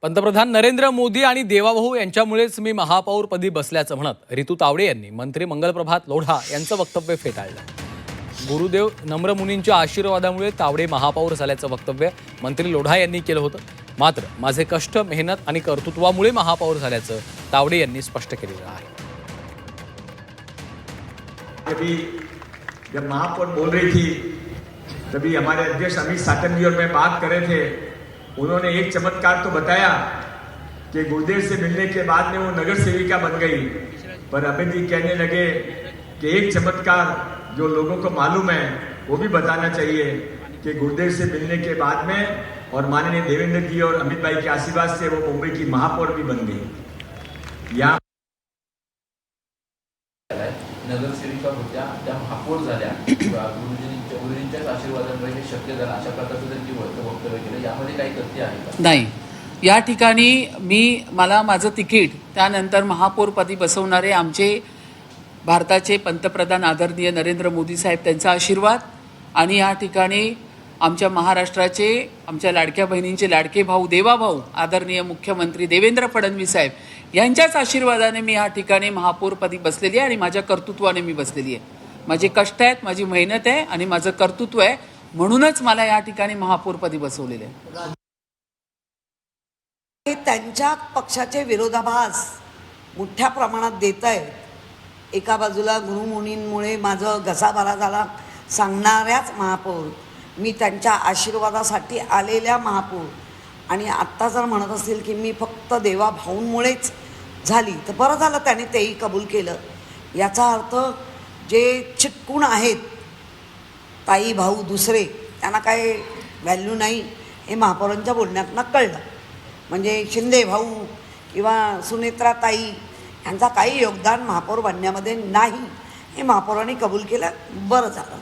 पंतप्रधान नरेंद्र मोदी आणि देवाभाऊ यांच्यामुळेच मी महापौरपदी बसल्याचं म्हणत रितू तावडे यांनी मंत्री मंगलप्रभात लोढा यांचं वक्तव्य फेटाळलं। गुरुदेव नम्र मुनींच्या आशीर्वादामुळे तावडे महापौर झाल्याचं वक्तव्य मंत्री लोढा यांनी केलं होतं। मात्र माझे कष्ट, मेहनत आणि कर्तृत्वामुळे महापौर झाल्याचं तावडे यांनी स्पष्ट केलेलं आहे। अभी जब महापौर बोल रही थी तभी हमारे अध्यक्ष अमित साटन जी और मैं बात कर रहे थे। उन्होंने एक चमत्कार तो बताया कि गुरुदेव से मिलने के बाद में वो नगर सेविका बन गई, पर अमित जी कहने लगे कि एक चमत्कार जो लोगों को मालूम है वो भी बताना चाहिए कि गुरुदेव से मिलने के बाद में और माननीय देवेंद्र जी और अमित भाई के आशीर्वाद से वो मुंबई की महापौर भी बन गई। यहाँ नगरसेविका होत्या, त्या महापौर झाल्या, गुरुजींच्याच आशीर्वादामुळे हे शक्य झालं, अशा प्रकारचं त्यांनी वक्तव्य केलं। यामध्ये काही तथ्य आहे का? नाही, या ठिकाणी मला माझं तिकीट त्यानंतर महापौरपदी बसवणारे आमचे भारताचे पंतप्रधान आदरणीय नरेंद्र मोदी साहेब त्यांचा आशीर्वाद आणि या ठिकाणी आमच्या महाराष्ट्राचे आमच्या लाडक्या बहिणींचे लाडके भाऊ देवाभाऊ आदरणीय मुख्यमंत्री देवेंद्र फडणवीस साहेब यांच्याच आशीर्वादाने मी या ठिकाणी महापौरपदी बसलेली आहे आणि माझ्या कर्तृत्वाने मी बसलेली आहे। माझे कष्ट आहेत, माझी मेहनत आहे आणि माझं कर्तृत्व आहे, म्हणूनच मला या ठिकाणी महापौरपदी बसवलेले आहे। त्यांच्या पक्षाचे विरोधाभास मोठ्या प्रमाणात देत आहेत। एका बाजूला गुरुमुनींमुळे माझं घसा बरा झाला सांगणाऱ्याच महापौर, मी त्यांच्या आशीर्वादासाठी आलेल्या महापौर, आणि आत्ता जर म्हणत असतील की मी फक्त देवाभाऊंमुळेच झाली तर बरं झालं त्याने तेही कबूल केलं। याचा अर्थ जे चिटकून आहेत ताई भाऊ दुसरे त्यांना काय व्हॅल्यू नाही हे महापौरांच्या बोलण्यातनं कळलं। म्हणजे शिंदे भाऊ किंवा सुनेत्रा ताई यांचा काही योगदान महापौर बनण्यामध्ये नाही हे महापौरांनी कबूल केलं, बरं झालं।